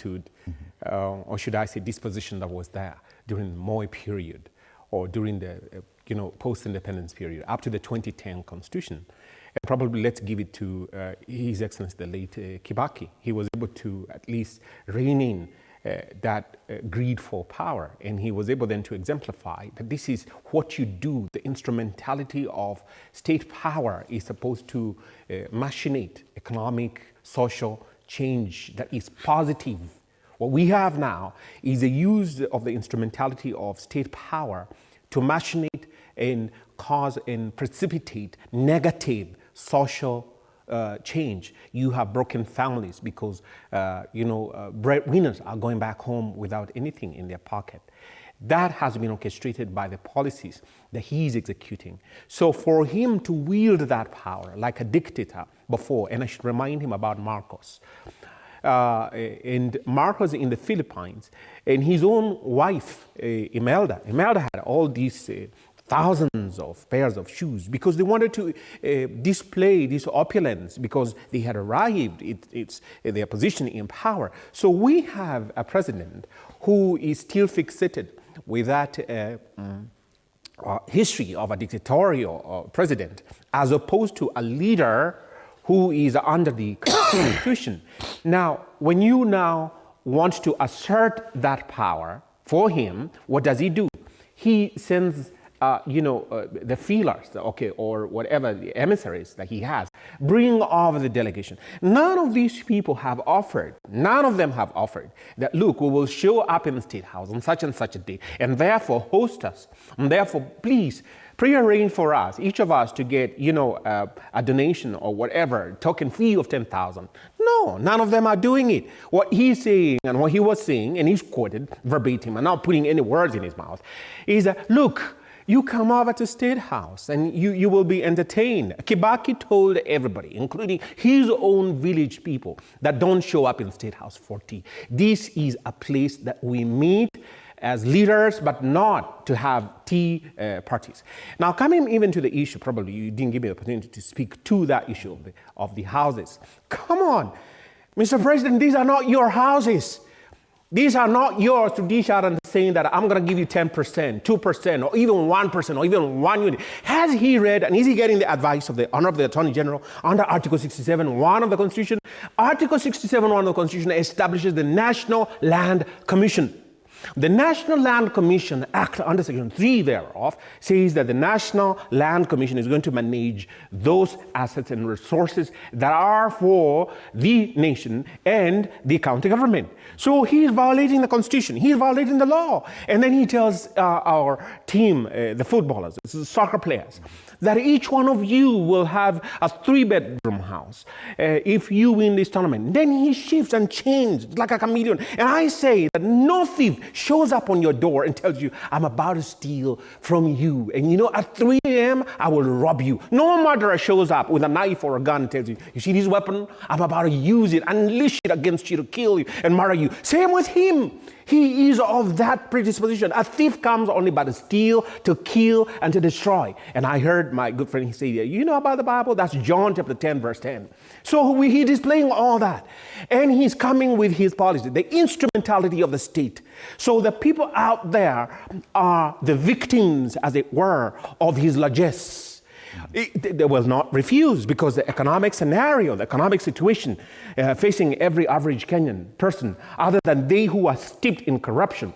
attitude, or should I say disposition that was there during the Moi period or during the post-independence period up to the 2010 Constitution. And probably let's give it to His Excellency the late Kibaki. He was able to at least rein in that greed for power, and he was able then to exemplify that this is what you do. The instrumentality of state power is supposed to machinate economic, social change that is positive. What we have now is a use of the instrumentality of state power to machinate and cause and precipitate negative social change. You have broken families because breadwinners are going back home without anything in their pocket. That has been orchestrated by the policies that he's executing. So for him to wield that power like a dictator before, and I should remind him about Marcos. And Marcos in the Philippines, and his own wife, Imelda had all these thousands of pairs of shoes because they wanted to display this opulence because they had arrived at their position in power. So we have a president who is still fixated with that history of a dictatorial president, as opposed to a leader who is under the Constitution. Now, when you now want to assert that power for him, what does he do? He sends the feelers, or whatever, the emissaries that he has, bring over the delegation. None of these people have offered, none of them have offered that, look, we will show up in the State House on such and such a day, and therefore host us, and therefore please prearrange for us, each of us, to get, a donation or whatever, token fee of 10,000. No, none of them are doing it. What he's saying and what he was saying, and he's quoted verbatim, and not putting any words in his mouth, is that, look, you come over to State House and you will be entertained. Kibaki told everybody, including his own village people, that don't show up in State House for tea. This is a place that we meet as leaders, but not to have tea parties. Now, coming even to the issue, probably you didn't give me the opportunity to speak to that issue of the houses. Come on, Mr. President, these are not your houses. These are not yours to dish out and saying that I'm going to give you 10%, 2%, or even 1%, or even 1 unit. Has he read, and is he getting the advice of the Honorable Attorney General under Article 67(1) of the Constitution? Article 67(1) of the Constitution establishes the National Land Commission. The National Land Commission Act under Section 3 thereof says that the National Land Commission is going to manage those assets and resources that are for the nation and the county government. So he is violating the Constitution. He is violating the law. And then he tells our team, the footballers, the soccer players, that each one of you will have a 3-bedroom house if you win this tournament. Then he shifts and changes like a chameleon. And I say that no thief shows up on your door and tells you, I'm about to steal from you. And at 3 a.m., I will rob you. No murderer shows up with a knife or a gun and tells you, you see this weapon? I'm about to use it, unleash it against you to kill you and murder you. Same with him. He is of that predisposition. A thief comes only but to steal, to kill, and to destroy. And I heard my good friend say, you know about the Bible? That's John chapter 10, verse 10. So he's displaying all that. And he's coming with his policy, the instrumentality of the state. So the people out there are the victims, as it were, of his largesse. They will not refuse, because the economic scenario, the economic situation facing every average Kenyan person, other than they who are steeped in corruption,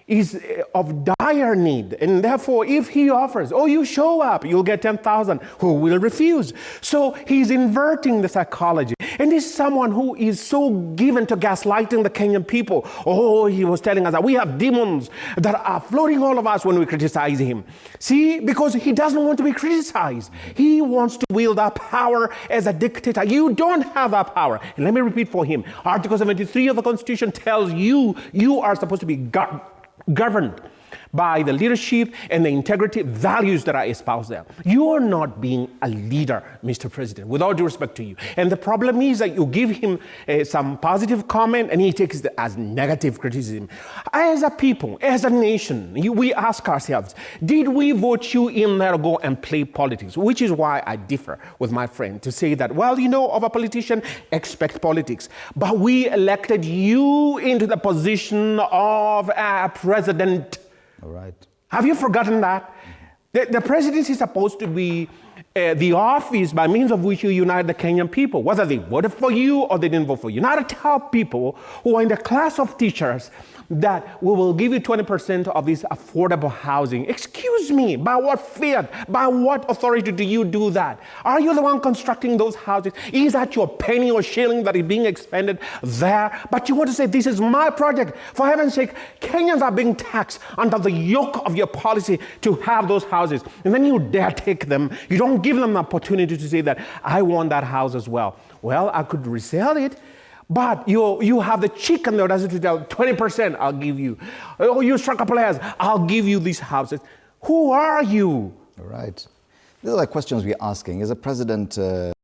is of dire need. And therefore, if he offers, you show up, you'll get 10,000, who will refuse? So he's inverting the psychology. And this is someone who is so given to gaslighting the Kenyan people. He was telling us that we have demons that are floating all of us when we criticize him. See, because he doesn't want to be criticized. He wants to wield that power as a dictator. You don't have that power. And let me repeat for him. Article 73 of the Constitution tells you, you are supposed to be governed by the leadership and the integrity values that I espouse there. You are not being a leader, Mr. President, with all due respect to you. And the problem is that you give him some positive comment and he takes it as negative criticism. As a people, as a nation, we ask ourselves, did we vote you in there to go and play politics? Which is why I differ with my friend to say that, well, of a politician, expect politics. But we elected you into the position of a president. All right. Have you forgotten that? The presidency is supposed to be the office by means of which you unite the Kenyan people, whether they voted for you or they didn't vote for you. Now to tell people who are in the class of teachers that we will give you 20% of this affordable housing. Excuse me, by what faith, by what authority do you do that? Are you the one constructing those houses? Is that your penny or shilling that is being expended there? But you want to say, this is my project. For heaven's sake, Kenyans are being taxed under the yoke of your policy to have those houses. And then you dare take them. You don't give them the opportunity to say that, I want that house as well. Well, I could resell it. But you have the cheek and the audacity to tell 20% I'll give you. Oh, you struck a players, I'll give you these houses. Who are you? All right. These are the questions we're asking. Is the president